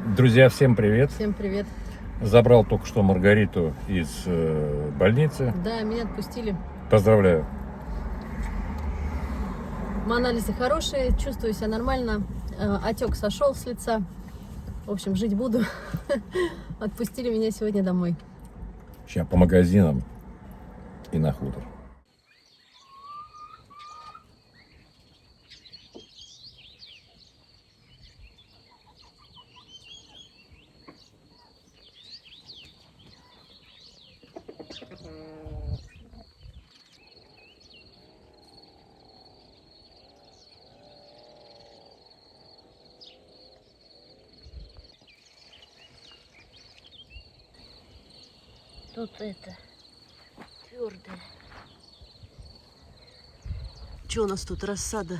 Друзья, всем привет! Всем привет. Забрал только что Маргариту из больницы. Да, меня отпустили. Поздравляю. Анализы хорошие, чувствую себя нормально. Отек сошел с лица. В общем, жить буду. Отпустили меня сегодня домой. Сейчас по магазинам и на хутор. Тут это твердое. Что у нас тут? Рассада.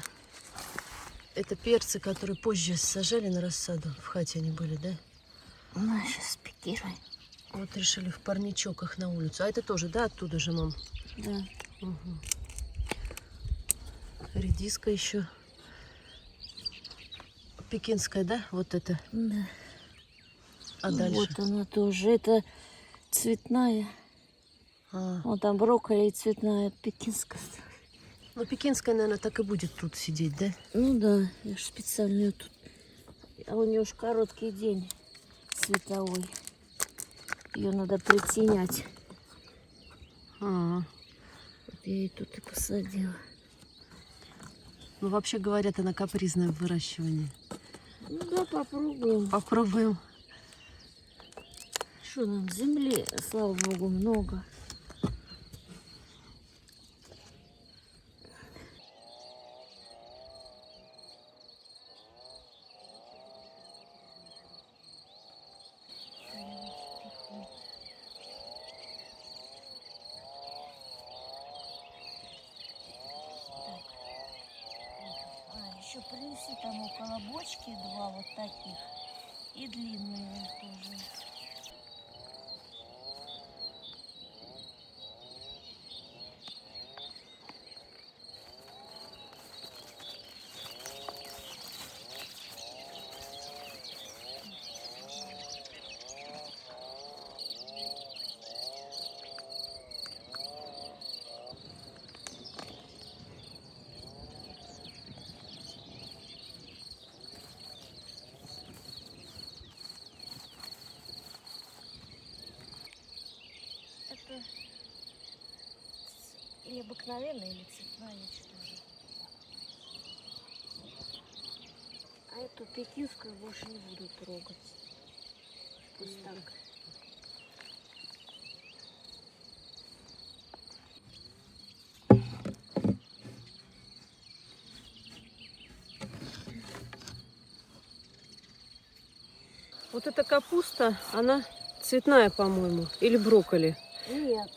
Это перцы, которые позже сажали на рассаду. В хате они были, да? Ну, сейчас спикируем. Вот решили в парничок их на улицу. А это тоже, да, оттуда же, мам? Да. Угу. Редиска еще. Пекинская, да? Вот это. Да. А дальше? Вот она тоже. Это цветная. Вот там брокколи и цветная пекинская. Ну, пекинская, наверное, так и будет тут сидеть, да? Ну да, я же специально ее тут. А у нее уж короткий день световой. Ее надо притенять. Вот я ее тут и посадила. Ну, вообще говорят, она капризная в выращивании. Ну да, попробуем. Попробуем. Что нам земли, слава богу, много. Еще принеси там около бочки два вот таких и длинные тоже. Это или обыкновенная, или цветная, что же. А эту пекинскую больше не буду трогать. Пусть так. Вот эта капуста, она цветная, по-моему, или брокколи. Нет.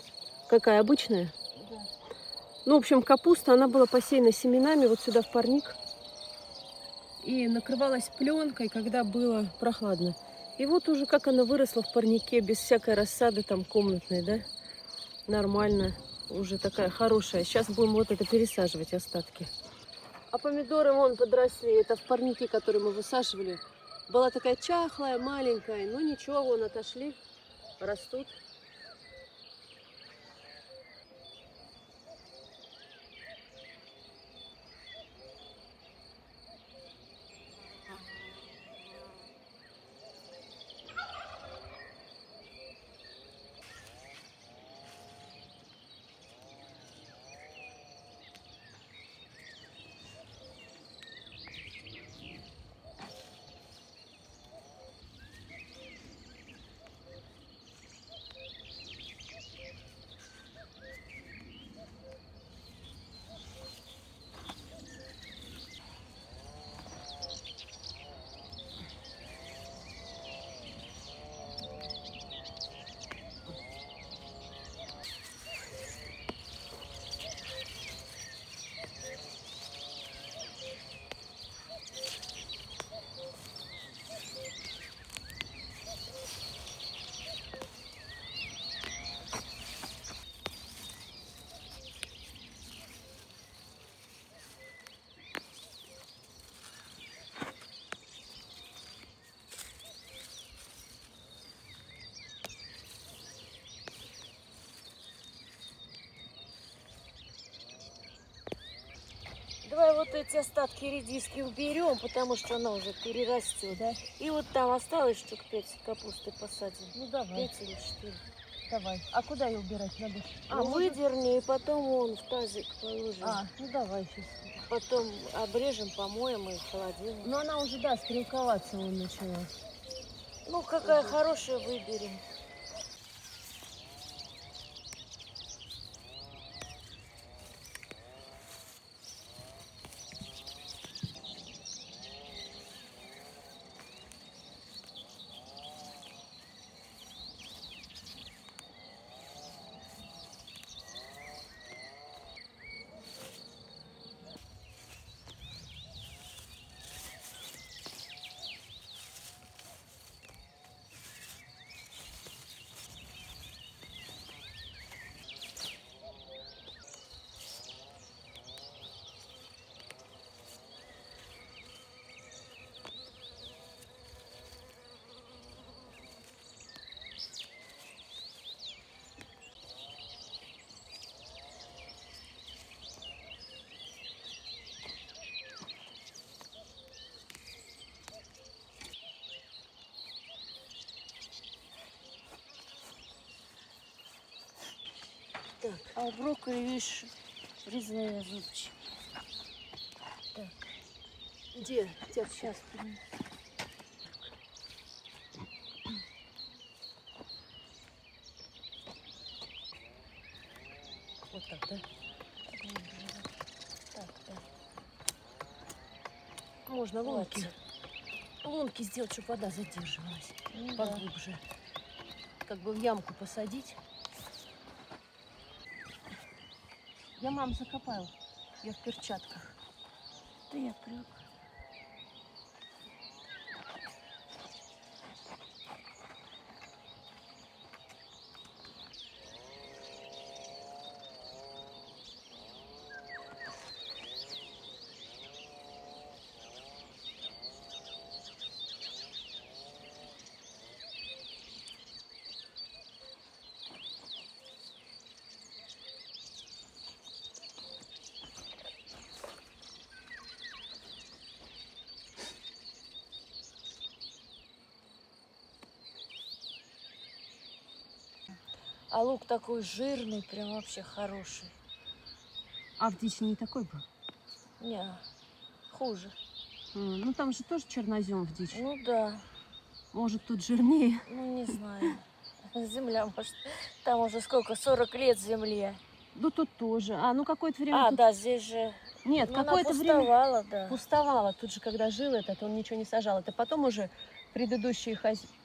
Какая, обычная? Да. Ну, в общем, капуста, она была посеяна семенами вот сюда в парник. И накрывалась пленкой, когда было прохладно. И вот уже как она выросла в парнике, без всякой рассады там комнатной, да? Нормально, уже такая хорошая. Сейчас будем вот это пересаживать остатки. А помидоры вон подросли. Это в парнике, который мы высаживали. Была такая чахлая, маленькая. Ну ничего, вон отошли, растут. вот эти остатки редиски уберем, потому что она уже перерастет. Да? И вот там осталось штук 5 капусты посадим. Ну давай, 5 или 4. давай. А куда ее убирать надо? А выдерни, и потом вон в тазик положим. ну давай сейчас. Потом обрежем, помоем и в холодильник. Ну она уже, да, стрелковаться он начала. Ну, какая хорошая, выберем. Так, а у брокколи, видишь, резные зубчики. Так, Где? сейчас принесу. Вот так, да? Так, да. Можно лунки. Хватит. Лунки сделать, чтобы вода задерживалась. Ну, да. Поглубже. Как бы в ямку посадить. Я, мам, закопаю. Я в перчатках. Да я привык. А лук такой жирный, прям вообще хороший. А в дичи не такой был? Не, хуже. Ну там же тоже чернозем в дичи. Ну да, Может тут жирнее. ну не знаю. Земля, может, там уже сколько, 40 лет земле. Ну тут тоже. А, ну какое-то время А, тут... да, здесь же, Нет, ну, она какое-то время пустовала, да. пустовало. Тут же, когда жил этот, он ничего не сажал. Это потом уже предыдущие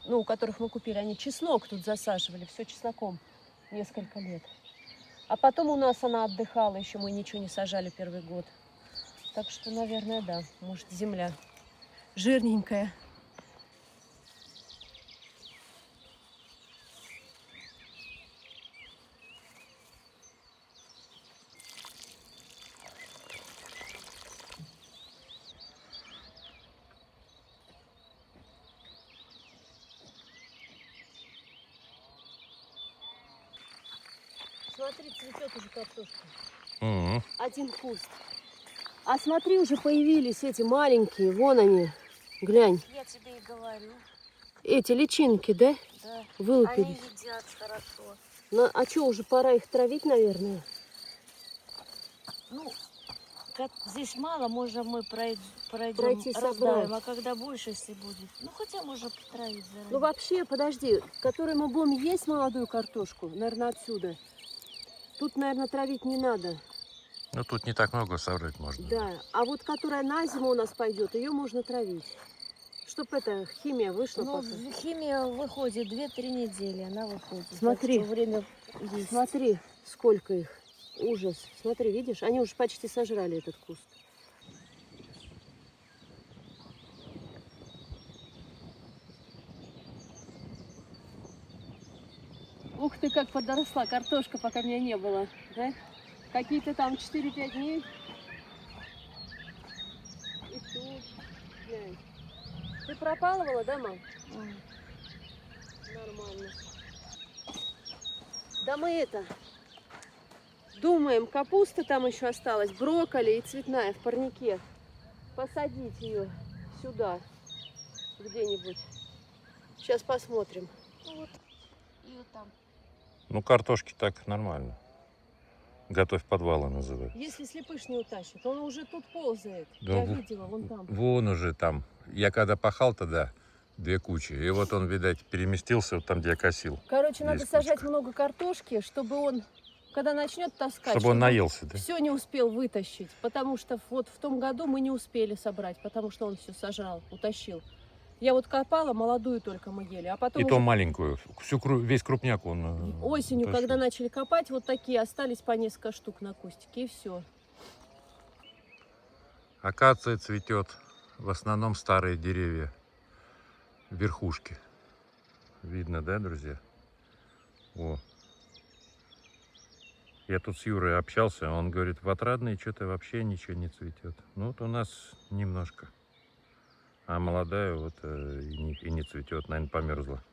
ну, у которых мы купили, они чеснок тут засаживали, все чесноком несколько лет. А потом у нас она отдыхала, еще мы ничего не сажали первый год. Так что, наверное, да, может, земля жирненькая. Смотри, цветет уже картошка. Мгм. Один куст. А смотри, уже появились эти маленькие, вон они. Глянь, Я тебе и говорю, эти личинки, да? да. Они Вылупились. едят хорошо. А что, уже пора их травить, наверное? Ну, как здесь мало, можно мы пройдем, Пройти, раздаем, собрать. а когда больше, если будет. Ну, хотя можно потравить заранее. Ну вообще, подожди, который мы будем есть молодую картошку, наверное, отсюда. Тут, наверное, травить не надо. Ну, тут не так много собрать можно. Да, а вот которая на зиму у нас пойдет, ее можно травить. Чтоб эта химия вышла Ну, пока. химия выходит 2-3 недели, она выходит. Смотри. Так что время есть. Смотри, сколько их. Ужас. Смотри, видишь, они уже почти сожрали этот куст. Ух ты, как подросла картошка, пока меня не было. Да? Какие-то там 4-5 дней. И тут, глянь. Ты пропалывала, да, мам? Нормально. Да мы это, Думаем, капуста там еще осталась, брокколи и цветная в парнике. Посадить ее сюда где-нибудь. Сейчас посмотрим. Ну вот, и вот там. Ну, картошки так нормально. Готовь подвалы называют. Если слепыш не утащит, он уже тут ползает. Да Я во- видела, вон там. Вон уже там. Я когда пахал тогда, 2 кучи. И вот он, видать, переместился вот там, где я косил. Короче, надо Есть сажать кучка. много картошки, чтобы он, когда начнет таскать, Чтобы он наелся, да? все не успел вытащить. Потому что вот в том году мы не успели собрать, потому что он все сожрал, утащил. Я вот копала, молодую только мы ели, а потом И уже то маленькую. Весь крупняк он осенью, утащил. когда начали копать, вот такие остались по несколько штук на кустике, и все. Акация цветет. В основном старые деревья. Верхушки. Видно, да, друзья? О. Я тут с Юрой общался, он говорит, в Отрадной что-то вообще ничего не цветет. Ну вот у нас немножко. А молодая вот и не цветет, наверное, померзла.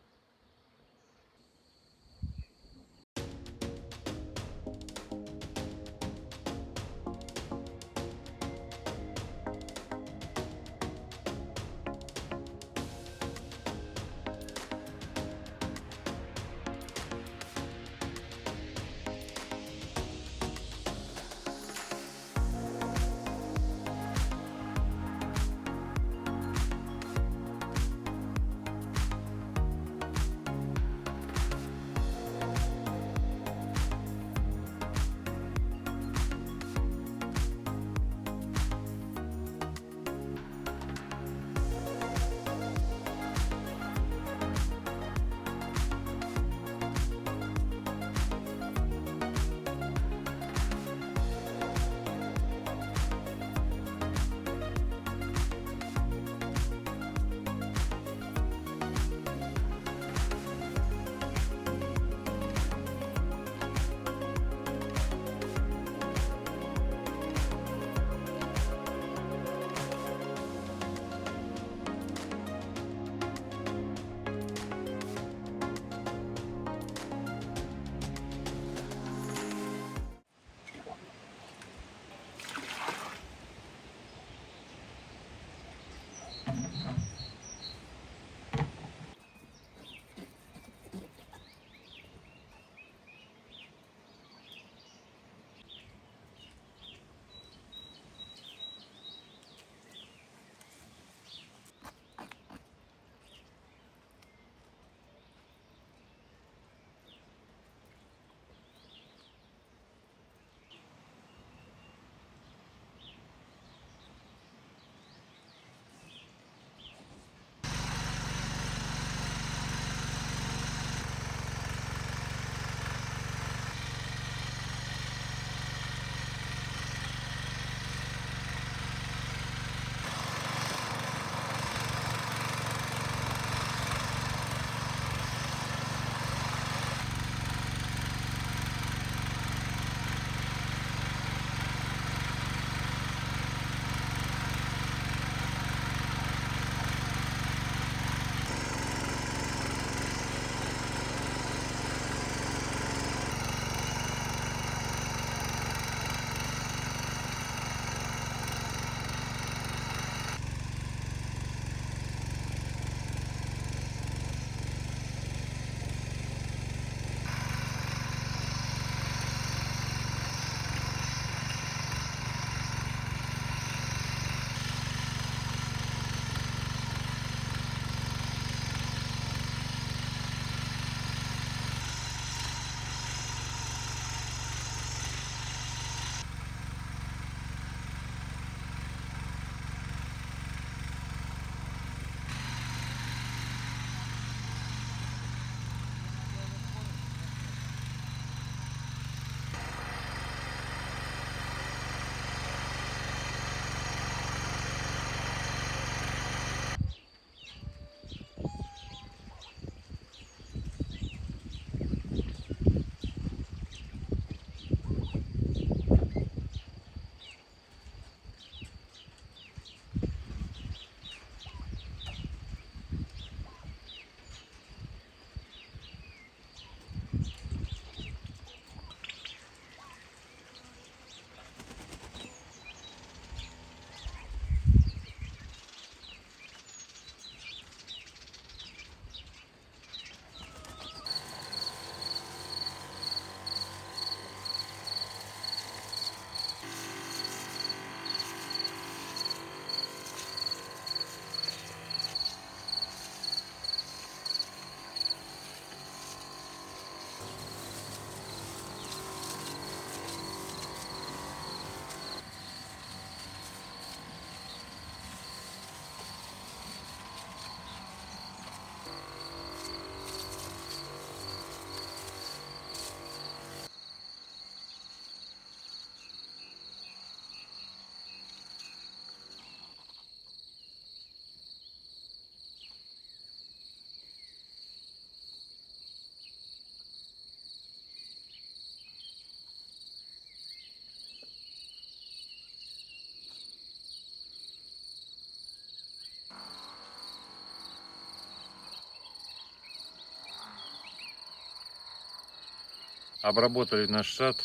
обработали наш сад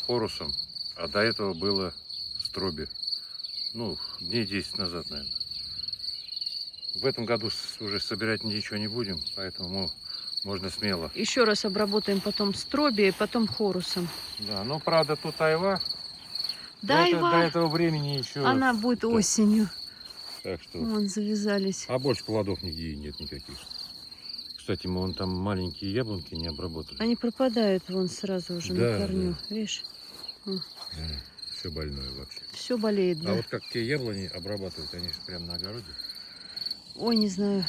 хорусом, а до этого было строби. Ну, дней 10 назад, наверное. В этом году уже собирать ничего не будем, поэтому можно смело. Еще раз обработаем потом строби и потом хорусом. Да, ну правда тут айва. Да, Но это до Айва, этого времени еще. она будет да. осенью. Так что. Вон завязались. А больше плодов нигде нет никаких. Кстати, мы вон там маленькие яблоньки не обработали. Они пропадают вон сразу уже Да, на корню. да. Видишь? Все больное вообще. Все болеет, да. А вот как те яблони обрабатывают, они же прямо на огороде. Ой, не знаю.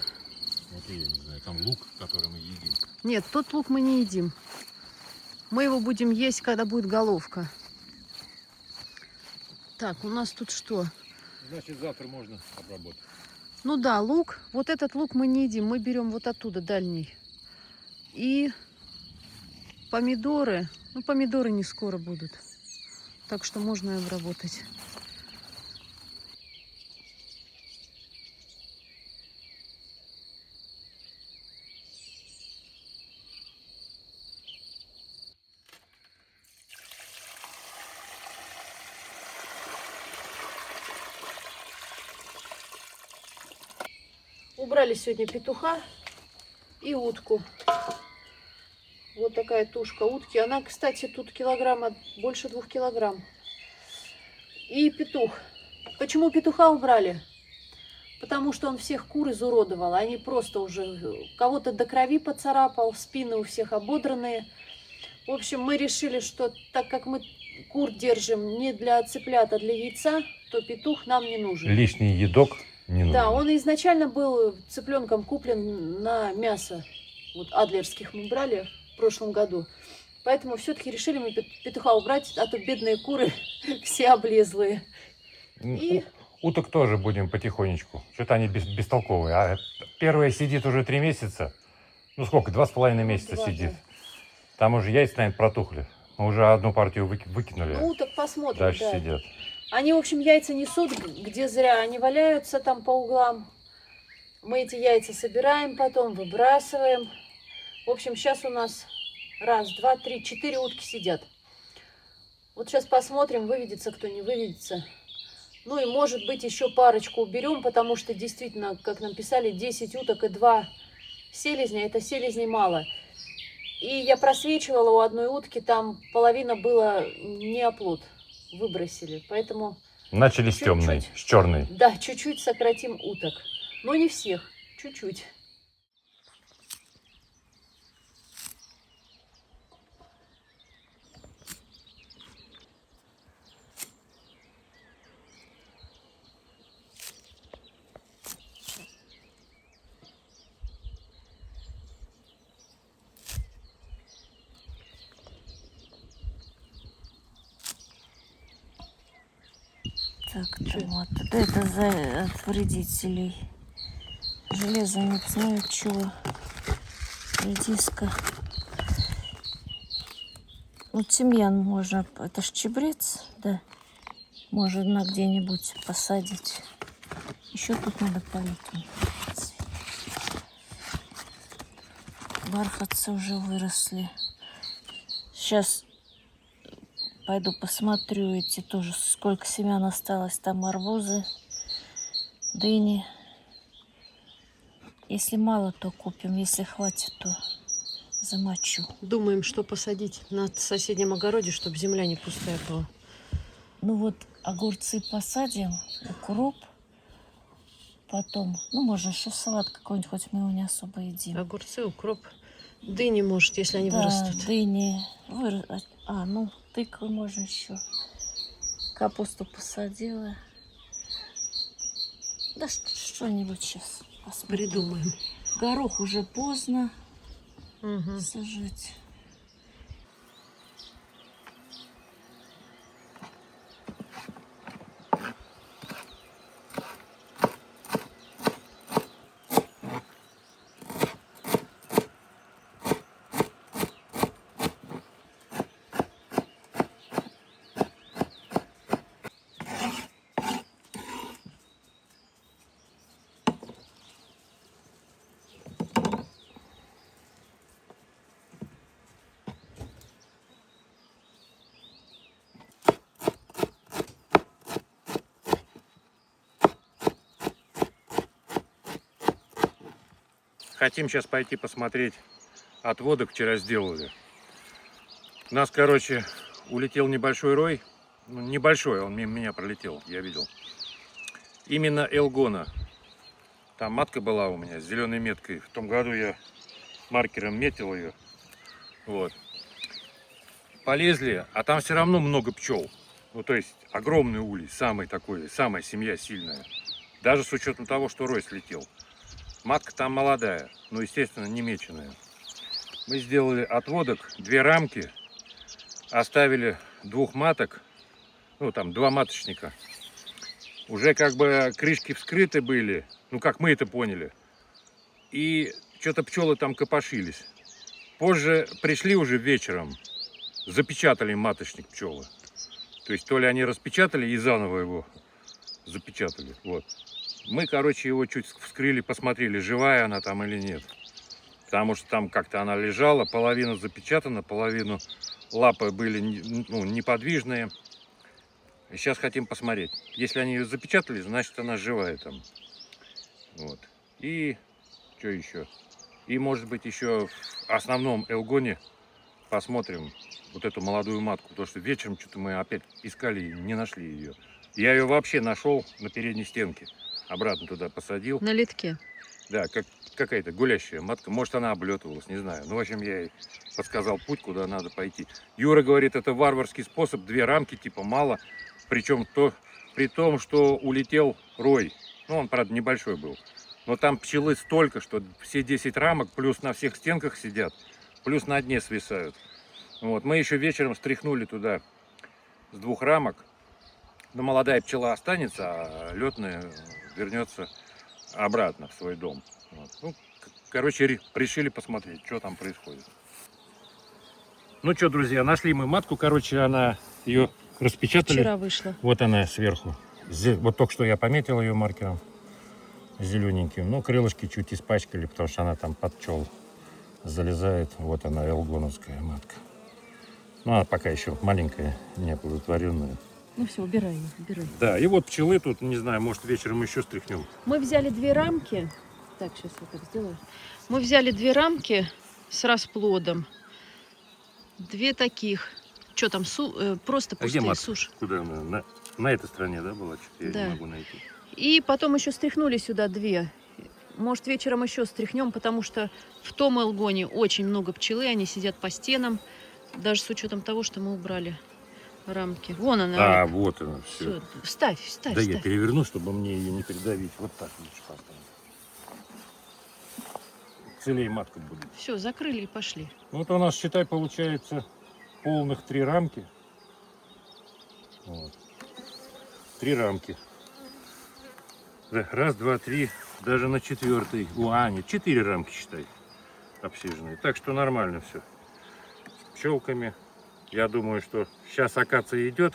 Вот и я не знаю, там лук, который мы едим. Нет, тот лук мы не едим. Мы его будем есть, когда будет головка. Так, у нас тут что? Значит, завтра можно обработать. Ну да, лук. Вот этот лук мы не едим. Мы берем вот оттуда, дальний. И помидоры. Ну, помидоры не скоро будут. Так что можно и обработать. Убрали сегодня петуха и утку. Вот такая тушка утки. Она, кстати, тут килограмма, больше 2 килограмм. И петух. Почему петуха убрали? Потому что он всех кур изуродовал. Они просто уже кого-то до крови поцарапал, спины у всех ободранные. В общем, мы решили, что так как мы кур держим не для цыплят, а для яйца, то петух нам не нужен. Лишний едок не нужен. Да, он изначально был цыпленком куплен на мясо. Вот адлерских мы брали в прошлом году. Поэтому все-таки решили мы петуха убрать, а то бедные куры все облезлые. И... Уток тоже будем потихонечку. Что-то они бестолковые. А первая сидит уже 3 месяца. Ну сколько? 2,5 месяца 2, сидит. да. Там уже яйца, наверное, протухли. Мы уже одну партию выкинули. Ну, так посмотрим, Дальше да. сидят. Они, в общем, яйца несут, где зря. Они валяются там по углам. Мы эти яйца собираем потом, выбрасываем. В общем, сейчас у нас 1, 2, 3, 4 утки сидят. Вот сейчас посмотрим, выведется кто, не выведется. Ну и, может быть, еще парочку уберем, потому что действительно, как нам писали, 10 уток и 2 селезня. Это селезней мало. И я просвечивала у одной утки, там половина была не оплод. Выбросили. Поэтому... Начали с темной, с черной. Да, чуть-чуть сократим уток. Но не всех. Чуть-чуть. Так, вот. Это от вредителей. Железо не знаю чего. Редиска. Ну, тимьян можно, это ж чабрец, да. Можно где-нибудь посадить. Еще тут надо полить. Бархатцы уже выросли. Сейчас пойду посмотрю эти тоже, сколько семян осталось. Там арбузы, дыни. Если мало, то купим. Если хватит, то замочу. Думаем, что посадить на соседнем огороде, чтобы земля не пустая была. Ну вот огурцы посадим, укроп. Потом, ну можно еще салат какой-нибудь, хоть мы его не особо едим. Огурцы, укроп. Дыни, может, если они Да, вырастут. дыни. Ну, тыквы можно еще. Капусту посадила. Да что-нибудь сейчас посмотрим. Придумаем. Горох уже поздно Угу. сажать. хотим сейчас пойти посмотреть отводок, вчера сделали. У нас, короче, улетел небольшой рой. Ну, небольшой, он мимо меня пролетел, я видел. Именно Элгона. Там матка была у меня с зеленой меткой. В том году я маркером метил ее. Вот. Полезли, а там все равно много пчел. Ну, то есть огромный улей, самый такой, самая семья сильная. Даже с учетом того, что рой слетел. Матка там молодая, но, естественно, не меченая. Мы сделали отводок, 2 рамки, оставили 2 маток, ну, там 2 маточника. Уже как бы крышки вскрыты были, ну, как мы это поняли. И что-то пчелы там копошились. Позже пришли уже вечером, запечатали маточник пчелы. То есть то ли они распечатали и заново его запечатали. Вот. Мы, короче, его чуть вскрыли, посмотрели, живая она там или нет. Потому что там как-то она лежала, половина запечатана, половину лапы были неподвижные. И сейчас хотим посмотреть. Если они ее запечатали, значит она живая там. Вот. И что еще? И может быть еще в основном Элгоне посмотрим вот эту молодую матку. Потому что вечером что-то мы опять искали и не нашли ее. Я ее вообще нашел на передней стенке. Обратно туда посадил. На литке. Да, как какая-то гулящая матка. Может, она облетывалась, не знаю. Ну, в общем, я ей подсказал путь, куда надо пойти. Юра говорит, это варварский способ. 2 рамки, типа, мало. Причем при том, что улетел рой. Ну, он, правда, небольшой был. Но там пчелы столько, что все 10 рамок, плюс на всех стенках сидят, плюс на дне свисают. Вот. Мы еще вечером стряхнули туда с 2 рамок. Но молодая пчела останется, а летная вернется обратно в свой дом. Вот. Ну, короче, решили посмотреть, что там происходит. Ну что, друзья, нашли мы матку. Короче, она ее распечатали. Вчера вышла. Вот она сверху. Вот только что я пометил ее маркером зелененьким. Ну, крылышки чуть испачкали, потому что она там под пчел залезает. Вот она, элгоновская матка. Ну, она пока еще маленькая, неоплодотворенная. Ну все, убирай ее, убирай. Да, и вот пчелы тут, не знаю, может вечером еще стряхнем. Мы взяли 2 рамки. Так, сейчас я так сделаю. Мы взяли 2 рамки с расплодом. 2 таких. Что там, просто А где пустые, матка? сушь. Куда она? На этой стороне, да, была? Что-то я Да. не могу найти. И потом еще стряхнули сюда 2. Может, вечером еще стряхнем, потому что в том Элгоне очень много пчелы, они сидят по стенам, даже с учетом того, что мы убрали рамки. Вон она. А, вот она, все. Всё. Ставь, ставь, Да ставь. я переверну, чтобы мне ее не придавить. Вот так лучше поставить. Целее матка будет. Все, закрыли и пошли. Вот у нас, считай, получается полных 3 рамки. Вот. 3 рамки. Да, 1, 2, 3, даже на 4-й. Нет, 4 рамки, считай, обсиженные. Так что нормально все. С пчелками. Я думаю, что сейчас акация идет,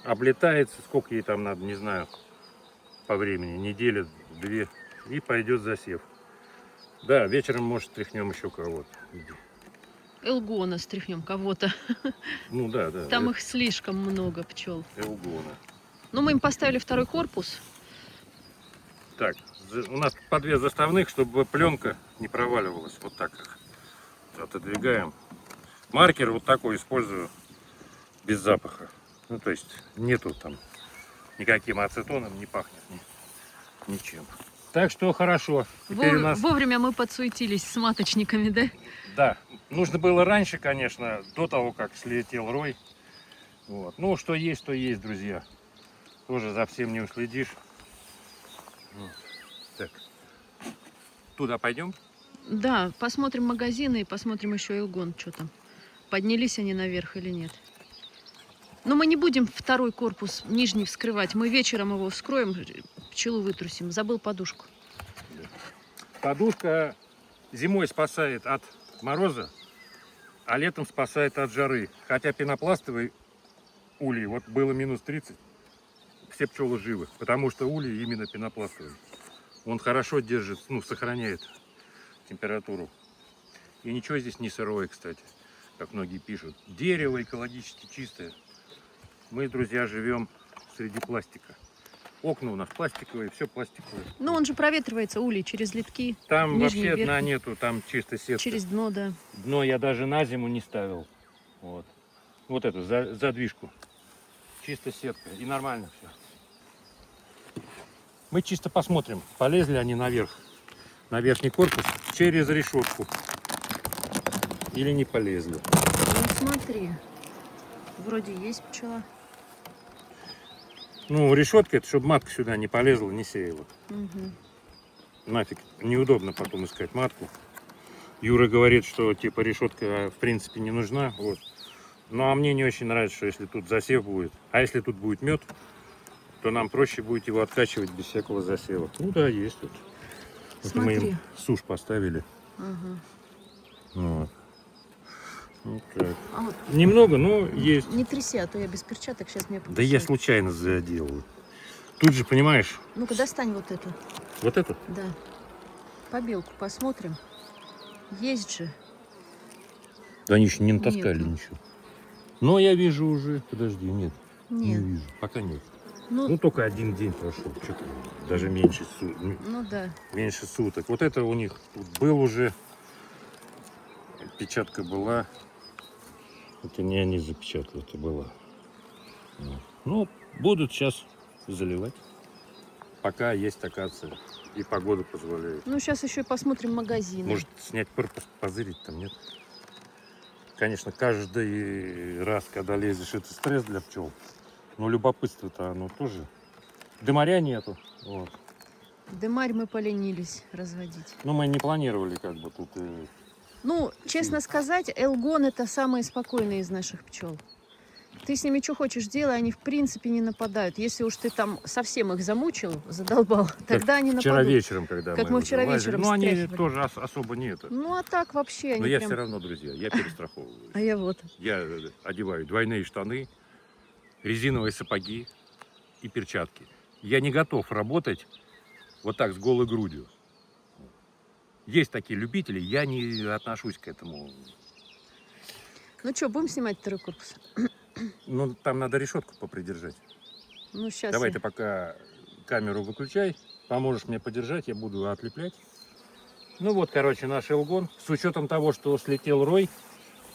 облетается. Сколько ей там надо, не знаю, по времени. Неделя, 2. И пойдет засев. Да, вечером, может, стряхнем еще кого-то. Элгона стряхнем кого-то. Ну да, да. Там их слишком много пчел. Элгона. Но мы им поставили 2-й корпус. Так, у нас по 2 заставных, чтобы пленка не проваливалась. Вот так их отодвигаем. Маркер вот такой использую без запаха. Ну, то есть нету там никаким ацетоном, не пахнет ничем. Так что хорошо. Теперь у нас... Вовремя мы подсуетились с маточниками, да? Да, нужно было раньше, конечно, до того, как слетел рой. Вот. Ну, что есть, друзья. Тоже за всем не уследишь. Вот. Так. Туда пойдем? Да, посмотрим магазины и посмотрим еще Элгон, что там. Поднялись они наверх или нет. Но мы не будем 2-й корпус нижний вскрывать. Мы вечером его вскроем, пчелу вытрусим. Забыл подушку. Подушка зимой спасает от мороза, а летом спасает от жары. Хотя пенопластовый улей, вот было минус 30, все пчелы живы, потому что улей именно пенопластовый. Он хорошо держит, ну, сохраняет температуру. И ничего здесь не сырое, кстати, как многие пишут. Дерево экологически чистое. Мы, друзья, живем среди пластика. Окна у нас пластиковые, все пластиковое. Ну, он же проветривается, улей, через литки, Там нижний, вообще дна верхний. нету, там чисто сетка. через дно, да. Дно я даже на зиму не ставил. Вот. Вот эту задвижку. Чисто сетка. И нормально все. Мы чисто посмотрим, полезли они наверх, на верхний корпус, через решетку. Или не полезли. Ну, смотри. Вроде есть пчела. Ну, решетка, это чтобы матка сюда не полезла, не сеяла. Угу. Нафиг, неудобно потом искать матку. Юра говорит, что типа решетка в принципе не нужна. Вот. Ну а мне не очень нравится, что если тут засев будет. А если тут будет мед, то нам проще будет его откачивать без всякого засева. Ну да, есть тут. Вот мы Смотри. им сушь поставили. Ага. Вот. Вот так. А вот Немного, но есть. не тряси, а то я без перчаток сейчас мне Да я случайно заделал. Тут же, понимаешь, Ну-ка, достань вот эту. вот это. Да. Побелку посмотрим. Есть же. Да они еще не натаскали Нету. ничего. Но я вижу уже. Подожди, нет. Не Нет. вижу. Пока нет. Ну, Ну только один день прошел. Что-то даже меньше, ну да. меньше суток. Вот это у них тут был уже. Печатка была. Это не они запечатали, это была. Вот. Ну, будут сейчас заливать. Пока есть акация. И погода позволяет. Ну, сейчас еще и посмотрим магазины. Может снять корпус, позырить там, нет? Конечно, каждый раз, когда лезешь, это стресс для пчел. Но любопытство-то оно тоже. Дымаря нету. Вот. Дымарь мы поленились разводить. Но мы не планировали как бы тут. Ну, честно сказать, элгон это самые спокойные из наших пчел. Ты с ними что хочешь делай, они в принципе не нападают. Если уж ты там совсем их замучил, задолбал, тогда они Вчера нападут. вечером, когда Как мы вчера вылазили. вечером Ну, они стряхивали. тоже особо не это. Ну, а так вообще они Но я прям... все равно, друзья, я перестраховываюсь. А я вот. Я одеваю двойные штаны, резиновые сапоги и перчатки. Я не готов работать вот так с голой грудью. Есть такие любители, я не отношусь к этому. Ну что, будем снимать второй корпус? Ну, там надо решетку попридержать. Ну, сейчас. Давай ты пока камеру выключай, поможешь мне подержать, я буду отлеплять. Ну вот, короче, наш элгон. С учетом того, что слетел рой,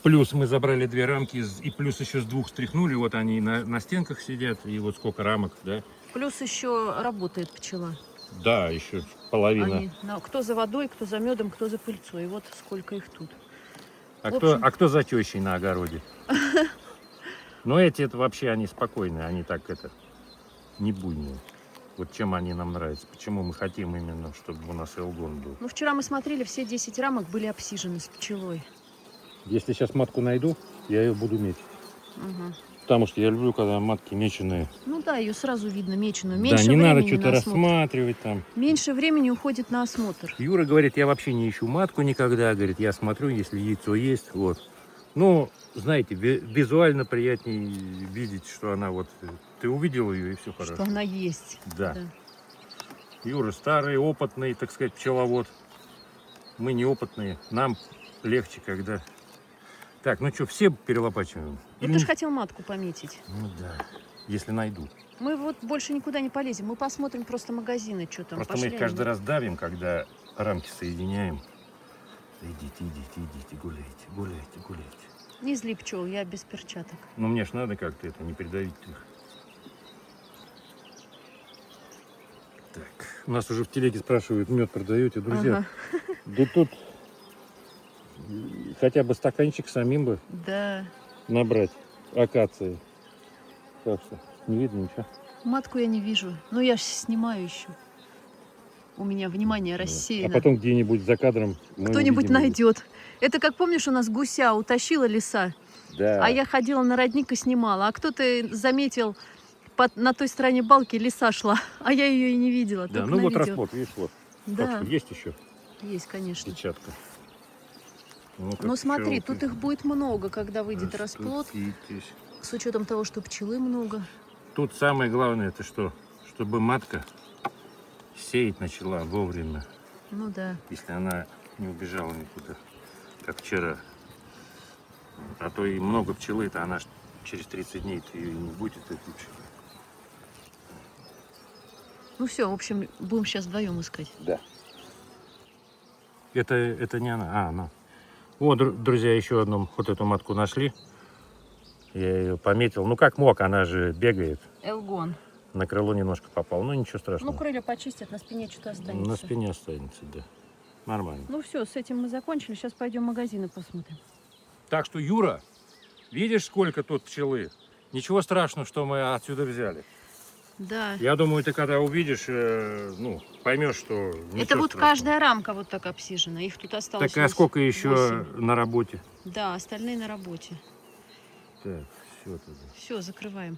плюс мы забрали 2 рамки, и плюс еще с 2 стряхнули, вот они на стенках сидят, и вот сколько рамок, да? Плюс еще работает пчела. Да, еще половина. Кто за водой, кто за медом, кто за пыльцой. И вот сколько их тут. А в общем- кто за тещей на огороде? Но эти это вообще они спокойные, они так это не буйные. Вот чем они нам нравятся, почему мы хотим именно, чтобы у нас элгон был. Ну, вчера мы смотрели, все 10 рамок были обсижены с пчелой. Если сейчас матку найду, я ее буду метить. Угу. Потому что я люблю, когда матки меченые. Ну да, ее сразу видно, меченую. Да, Меньше не надо времени что-то на осмотр. рассматривать там. Меньше времени уходит на осмотр. Юра говорит, я вообще не ищу матку никогда. Говорит, я смотрю, если яйцо есть. Вот. Ну, знаете, визуально приятнее видеть, что она вот... Ты увидел ее, и все хорошо. Что она есть. Да. Юра старый, опытный, так сказать, пчеловод. Мы неопытные. Нам легче, когда... Так, ну что, все перелопачиваем? Ну, ты же хотел матку пометить. Ну да, если найду. Мы вот больше никуда не полезем. Мы посмотрим просто магазины, что там. Просто мы их каждый раз давим, когда рамки соединяем. Идите, гуляйте, гуляйте. Не зли пчел, я без перчаток. Ну мне ж надо как-то это, не придавить их. Так, у нас уже в телеге спрашивают, мед продаете, друзья? Ага. Да тут хотя бы стаканчик самим бы Да. набрать акации. Так что, не видно ничего. Матку я не вижу. Но я же снимаю еще. У меня внимание А рассеяно. потом где-нибудь за кадром мы Кто-нибудь увидим его. найдет. Это как помнишь, у нас гуся утащила лиса, Да. а я ходила на родник и снимала. А кто-то заметил, на той стороне балки лиса шла, а я ее и не видела. Да, только ну на вот видео. расплод, видишь, вот. Да, Так что есть еще есть, конечно. печатка. Но смотри, тут их будет много, когда выйдет расплод, Расплодитесь. с учетом того, что пчелы много. Тут самое главное, это что? Чтобы матка сеять начала вовремя, Ну да. если она не убежала никуда, как вчера. А то и много пчелы, то она ж через 30 дней -то и не будет этой пчелы. Ну все, в общем, будем сейчас вдвоем искать. Да. Это не она, а она. Вот, друзья, еще одну вот эту матку нашли. Я ее пометил. Ну как мог, она же бегает. Элгон. На крыло немножко попал. Ну ничего страшного. Ну, крылья почистят, на спине что-то останется. На спине останется, да. Нормально. Ну все, с этим мы закончили. Сейчас пойдем в магазины посмотрим. Так что, Юра, видишь, сколько тут пчелы? Ничего страшного, что мы отсюда взяли. Да. Я думаю, ты когда увидишь, ну, поймешь, что ничего Это вот страшного. каждая рамка вот так обсижена. Их тут осталось. Так, а сколько еще 8. на работе? Да, остальные на работе. Так, все тогда. Все, закрываем.